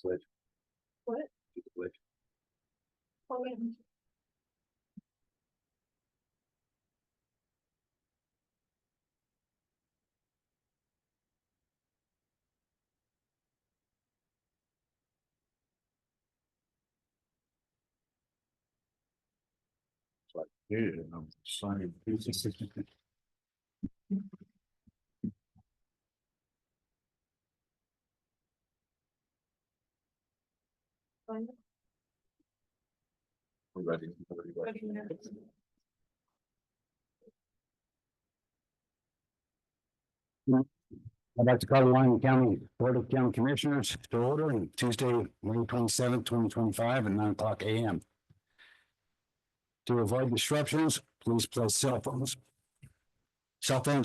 Switch. What? Switch. Oh, yeah. Yeah, I'm signing. Fine. We're ready. Ready now. I'd like to call the Lyon County Board of County Commissioners to order on Tuesday, May 27th, 2025 at 9 o'clock a.m. To avoid disruptions, please place cell phones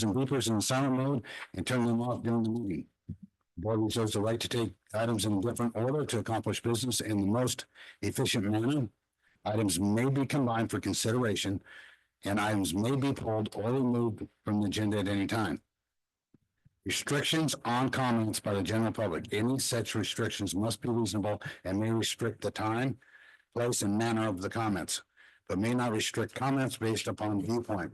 and beepers in silent mode and turn them off during the meeting. The board reserves the right to take items in different order to accomplish business in the most efficient manner. Items may be combined for consideration, and items may be pulled or removed from the agenda at any time. Restrictions on comments by the general public. Any such restrictions must be reasonable and may restrict the time, place, and manner of the comments, but may not restrict comments based upon viewpoint.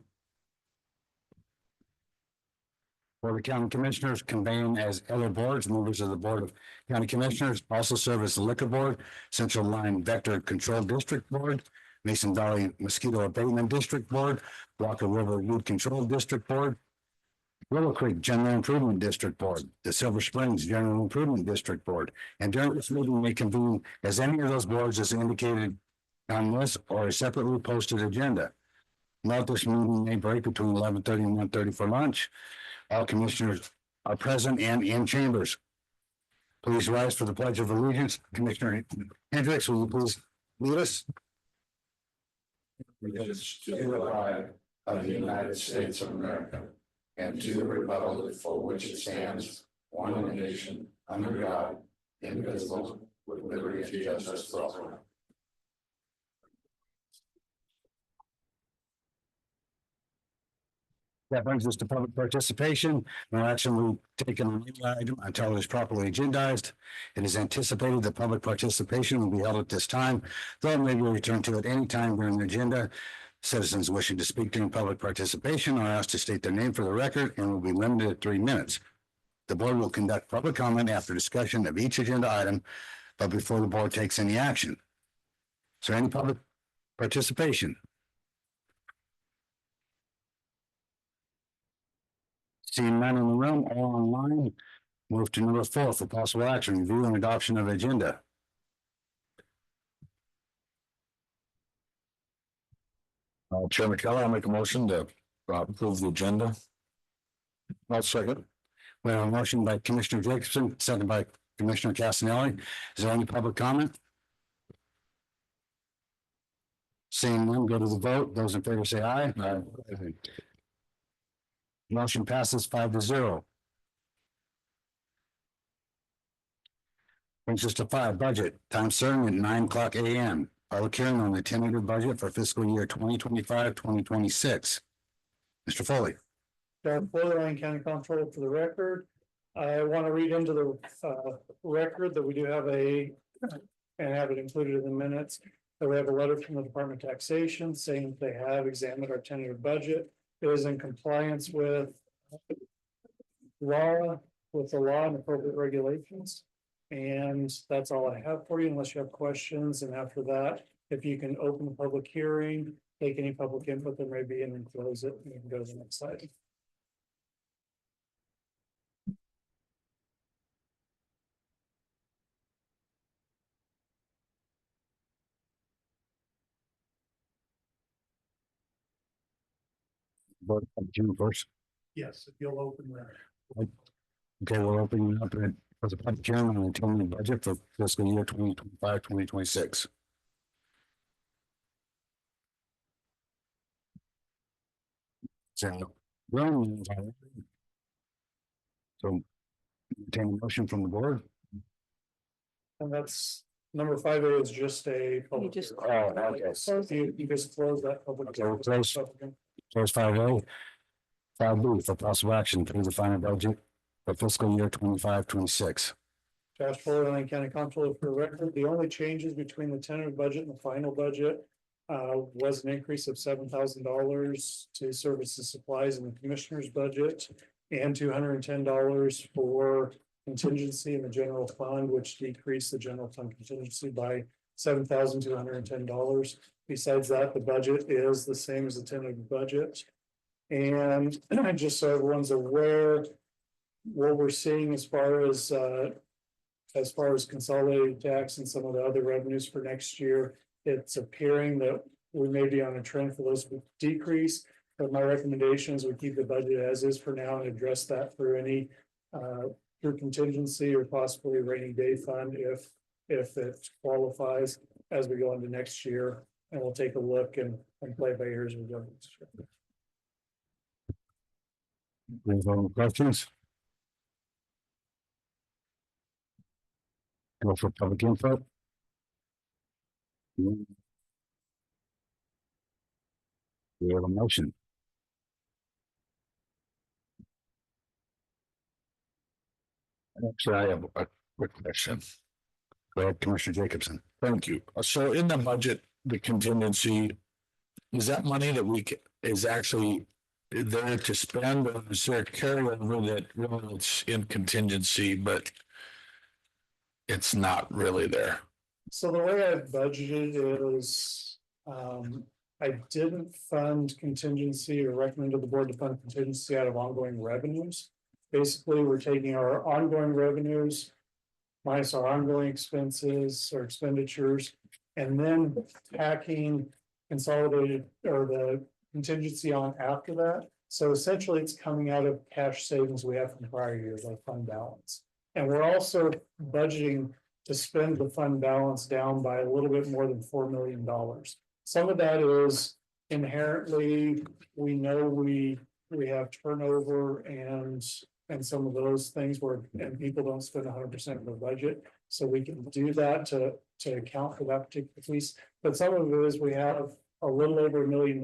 Board of County Commissioners convene as other boards. Members of the Board of County Commissioners also serve as the Liquor Board, Central Line Vector Control District Board, Mason Valley Mosquito Abatement District Board, Walker River Weed Control District Board, Willow Creek General Improvement District Board, the Silver Springs General Improvement District Board, and during this meeting may convene as any of those boards as indicated on this or a separately posted agenda. Note this meeting may break between 11:30 and 1:30 for lunch. All commissioners are present and in chambers. Please rise for the Pledge of Allegiance. Commissioner Hendricks, will you please lead us? Allegiance to the flag of the United States of America and to the republic for which it stands, one nation, under God, indivisible, with liberty and justice for all. That brings us to public participation. No action will be taken on any item until it is properly agendized. It is anticipated that public participation will be held at this time, though it may be returned to at any time during the agenda. Citizens wishing to speak during public participation are asked to state their name for the record and will be limited to 3 minutes. The board will conduct public comment after discussion of each agenda item, but before the board takes any action. Is there any public participation? Seeing none in the room or online, move to number 4 for possible action, review and adoption of agenda. Chair McKellar, I'll make a motion to approve the agenda. I'll second. We have a motion by Commissioner Jacobson, second by Commissioner Casanelli. Is there any public comment? Seeing none, go to the vote. Those in favor say aye. Aye. Motion passes 5-0. Brings us to 5, budget. Time certain at 9 o'clock a.m. Public hearing on the tentative budget for fiscal year 2025-2026. Mr. Foley. Doug Foley, Lyon County Comptroller for the record. I want to read into the record that we do have and have it included in the minutes, that we have a letter from the Department of Taxation saying that they have examined our tentative budget. It is in compliance with the law and appropriate regulations. And that's all I have for you, unless you have questions. And after that, if you can open the public hearing, take any public input there may be, and then close it, and you can go to the next slide. Vote on June 1st. Yes, if you'll open that. Okay, we're opening up for the public hearing on the tentative budget for fiscal year 2025-2026. So, entertain a motion from the board. And that's number 5A is just a. You just- Oh, okay. So you just close that public. Okay, we'll close. Close 5A. 5B for possible action through the final budget for fiscal year 25-26. Josh Foley, Lyon County Comptroller for the record, the only changes between the tentative budget and the final budget. Was an increase of $7,000 to services and supplies in the commissioner's budget. And $210 for contingency in the general fund, which decreased the general fund contingency by $7,210. Besides that, the budget is the same as the tentative budget. And just so everyone's aware, what we're seeing as far as consolidated tax and some of the other revenues for next year, it's appearing that we may be on a trend for those to decrease. But my recommendation is we keep the budget as is for now and address that through any through contingency or possibly rainy day fund if it qualifies as we go into next year. And we'll take a look and play by ears with them. Any other questions? Go for public input. We have a motion. Actually, I have a quick question. Go ahead, Commissioner Jacobson. Thank you. So in the budget, the contingency, is that money that is actually there to spend, or is there a carryover that really it's in contingency, but it's not really there? So the way I budgeted is, I didn't fund contingency or recommend to the board to fund contingency out of ongoing revenues. Basically, we're taking our ongoing revenues minus our ongoing expenses or expenditures, and then tacking consolidated or the contingency on after that. So essentially, it's coming out of cash savings we have from prior years, like fund balance. And we're also budgeting to spend the fund balance down by a little bit more than $4 million. Some of that is inherently, we know we have turnover and some of those things where, and people don't spend 100% of their budget. So we can do that to account for that particular piece. But some of it is we have a little over $1 million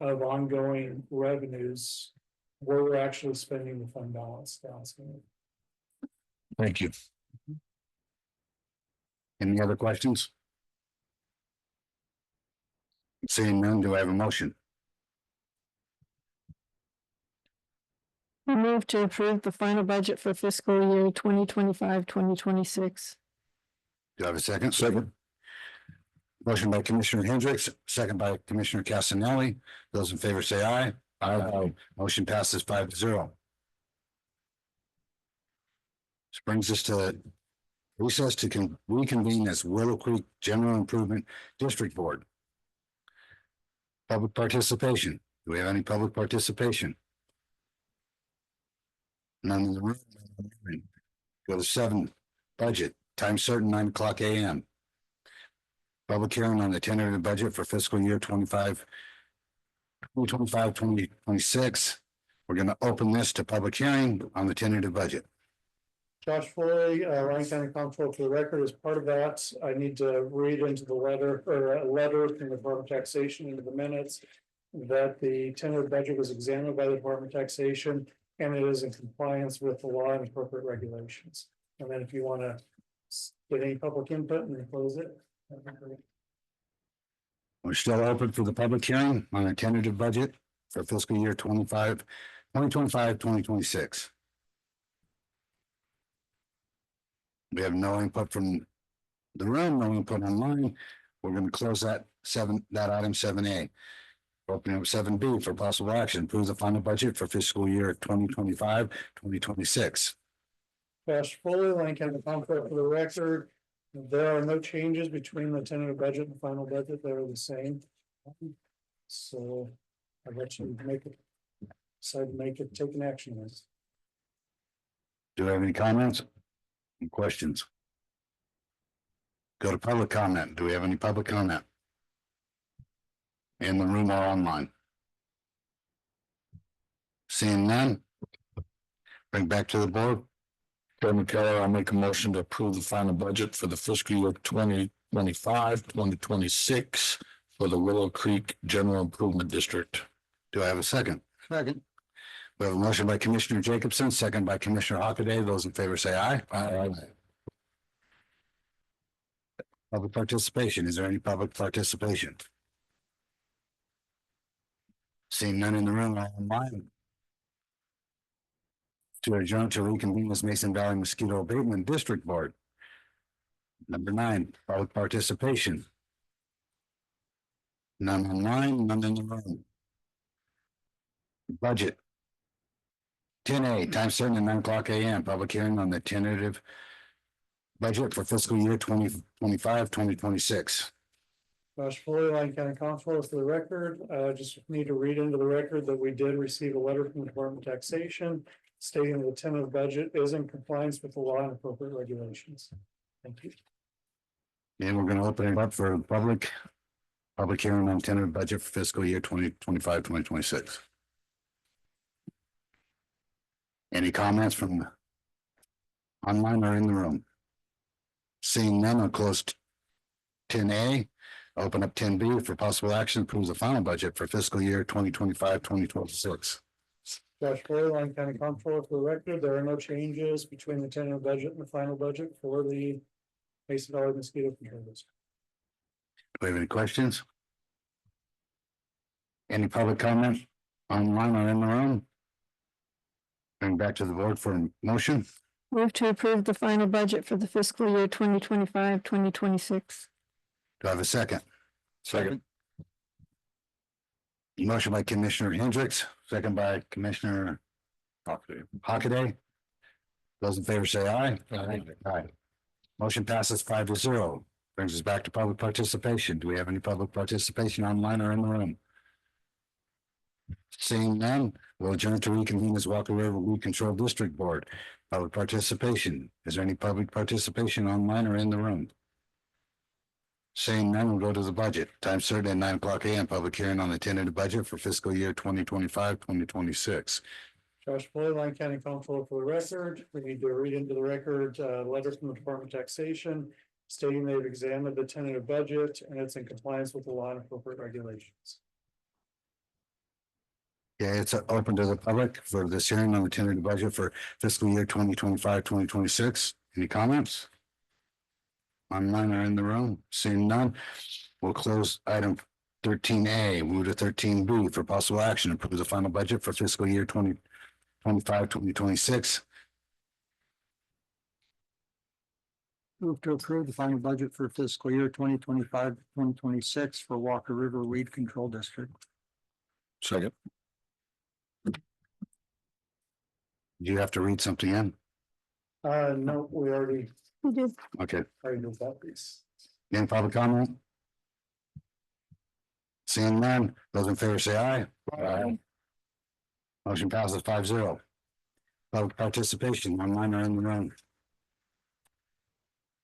of ongoing revenues where we're actually spending the fund balance down. Thank you. Any other questions? Seeing none, do I have a motion? I move to approve the final budget for fiscal year 2025-2026. Do I have a second? Second. Motion by Commissioner Hendricks, second by Commissioner Casanelli. Those in favor say aye. Aye. Motion passes 5-0. This brings us to recess to reconvene as Willow Creek General Improvement District Board. Public participation. Do we have any public participation? None in the room. Go to 7, budget, time certain, 9:00 a.m. Public hearing on the tentative budget for fiscal year 2025-2026. We're going to open this to public hearing on the tentative budget. Josh Foley, Lyon County Comptroller for the record. As part of that, I need to read into the letter or a letter from the Department of Taxation into the minutes that the tentative budget was examined by the Department of Taxation and it is in compliance with the law and appropriate regulations. And then if you want to get any public input and then close it. We're still open for the public hearing on the tentative budget for fiscal year 2025-2026. We have no input from the room, no input online. We're going to close that item 7A. Opening up 7B for possible action, approve the final budget for fiscal year 2025-2026. Josh Foley, Lyon County Comptroller for the record. There are no changes between the tentative budget and the final budget. They're the same. So I'll let you decide to take an action on this. Do we have any comments? Any questions? Go to public comment. Do we have any public comment? In the room or online? Seeing none. Bring back to the board. Chairman Keller, I'll make a motion to approve the final budget for the fiscal year 2025-2026 for the Willow Creek General Improvement District. Do I have a second? Second. We have a motion by Commissioner Jacobson, second by Commissioner Hockaday. Those in favor say aye. Aye. Public participation. Is there any public participation? Seeing none in the room or online. To adjourn to reconvene as Mason Valley Mosquito Abatement District Board. Number 9, public participation. None online, none in the room. Budget. 10A, time certain at 9:00 a.m. Public hearing on the tentative budget for fiscal year 2025-2026. Josh Foley, Lyon County Comptroller, for the record, just need to read into the record that we did receive a letter from the Department of Taxation stating the tentative budget is in compliance with the law and appropriate regulations. Thank you. And we're going to open it up for public hearing on tentative budget for fiscal year 2025-2026. Any comments from online or in the room? Seeing none, I'll close 10A, open up 10B for possible action, approves the final budget for fiscal year 2025-2026. Josh Foley, Lyon County Comptroller, for the record, there are no changes between the tentative budget and the final budget for the Mason Valley Mosquito Control District. Do we have any questions? Any public comment online or in the room? Bring back to the board for a motion. Move to approve the final budget for the fiscal year 2025-2026. Do I have a second? Second. Motion by Commissioner Hendricks, second by Commissioner Hockaday. Those in favor say aye. Aye. Motion passes 5-0. Brings us back to public participation. Do we have any public participation online or in the room? Seeing none, we'll adjourn to reconvene as Walker River Weed Control District Board. Public participation. Is there any public participation online or in the room? Seeing none, we'll go to the budget. Time certain at 9:00 a.m. Public hearing on the tentative budget for fiscal year 2025-2026. Josh Foley, Lyon County Comptroller, for the record, we need to read into the record, letter from the Department of Taxation stating they've examined the tentative budget and it's in compliance with the law and appropriate regulations. Yeah, it's open to the public for this hearing on the tentative budget for fiscal year 2025-2026. Any comments? Online or in the room? Seeing none, we'll close item 13A, move to 13B for possible action, approve the final budget for fiscal year 2025-2026. Move to approve the final budget for fiscal year 2025-2026 for Walker River Weed Control District. Second. Do you have to read something in? No, we already We did. Okay, did that piece. any public comment? Seeing none, those in favor say aye. Aye. Motion passes 5-0. Public participation online or in the room?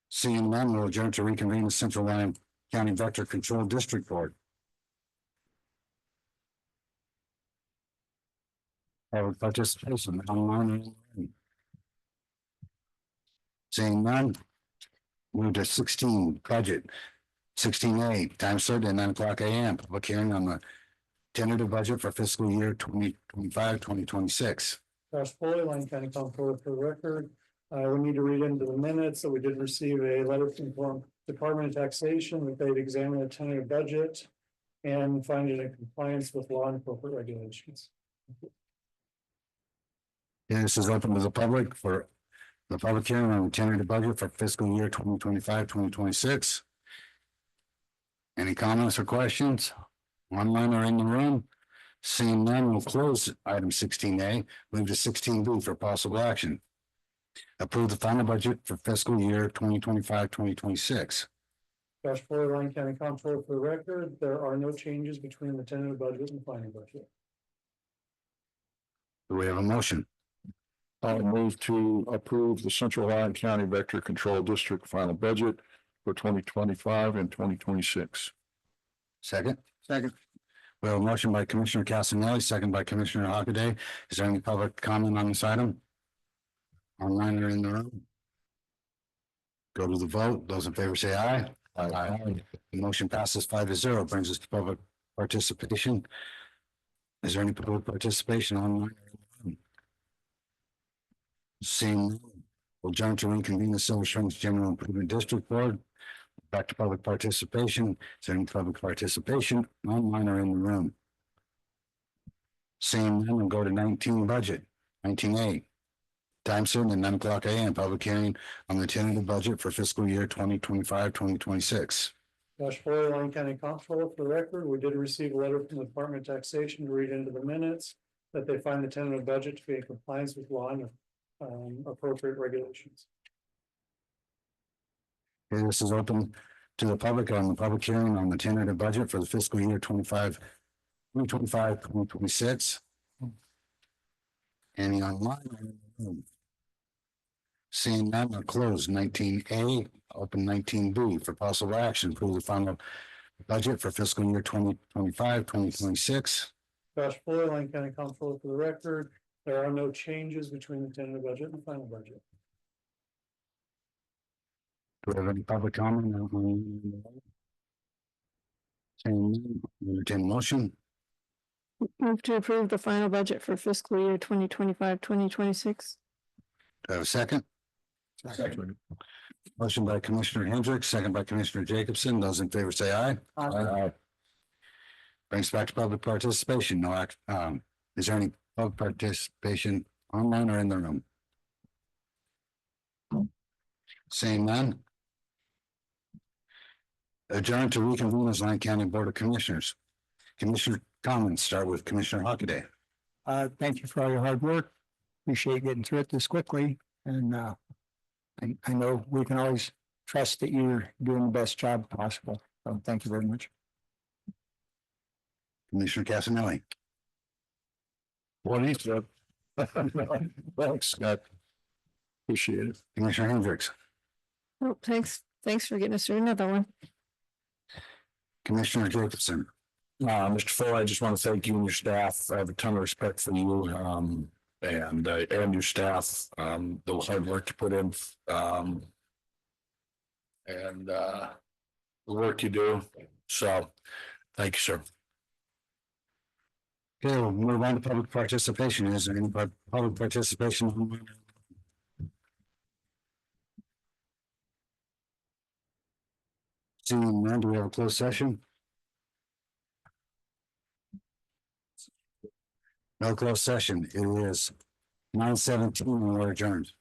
Seeing none, we'll adjourn to reconvene the Central Lyon County Vector Control District Board. Public participation online or in the room? Seeing none, move to 16, budget. 16A, time certain at 9:00 a.m. Public hearing on the tentative budget for fiscal year 2025-2026. Josh Foley, Lyon County Comptroller, for the record, we need to read into the minutes that we did receive a letter from the Department of Taxation that they've examined the tentative budget and find it in compliance with law and appropriate regulations. Yeah, this is open to the public for the public hearing on the tentative budget for fiscal year 2025-2026. Any comments or questions? Online or in the room? Seeing none, we'll close item 16A, move to 16B for possible action. Approve the final budget for fiscal year 2025-2026. Josh Foley, Lyon County Comptroller, for the record, there are no changes between the tentative budget and final budget. Do we have a motion? I'll move to approve the Central Lyon County Vector Control District final budget for 2025 and 2026. Second? Second. We have a motion by Commissioner Casanelli, second by Commissioner Hockaday. Is there any public comment on this item? Online or in the room? Go to the vote. Those in favor say aye. Aye. The motion passes 5-0, brings us to public participation. Is there any public participation online? Seeing none, we'll adjourn to reconvene the Silver Springs General Improvement District Board. Back to public participation. Is there any public participation online or in the room? Seeing none, we'll go to 19 budget, 19A. Time certain at 9 o'clock AM, public hearing on the tentative budget for fiscal year 2025-2026. Josh Boyer, Lyon County Comptroller, for the record, we did receive a letter from the Department of Taxation to read into the minutes that they find the tentative budget to be in compliance with law and appropriate regulations. Okay, this is open to the public on the public hearing on the tentative budget for the fiscal year 2026. Any online? Seeing none, I'll close 19A, open 19B for possible action, approve the final budget for fiscal year 2025-2026. Josh Boyer, Lyon County Comptroller, for the record, there are no changes between the tentative budget and the final budget. Do we have any public comment? Saying none, entertain a motion. Move to approve the final budget for fiscal year 2025-2026. Do I have a second? Second. Motion by Commissioner Hendricks, second by Commissioner Jacobson. Those in favor say aye. Aye. Brings back to public participation. No act, is there any public participation online or in the room? Seeing none. Adjourn to reconvene as Lyon County Board of Commissioners. Commissioner comments, start with Commissioner Hockaday. Thank you for all your hard work. Appreciate getting through it this quickly, and I know we can always trust that you're doing the best job possible. So thank you very much. Commissioner Casanelli. What he said. Thanks, Scott. Appreciate it. Commissioner Hendricks. Oh, thanks for getting us through another one. Commissioner Jacobson. Mr. Fuller, I just want to thank you and your staff. I have a ton of respect for you, and your staff, the hard work you put in, and the work you do. So, thank you, sir. Okay, we'll move on to public participation. Is there any public participation? Seeing none, do we have a closed session? No closed session. It is 9:17 and we're adjourned.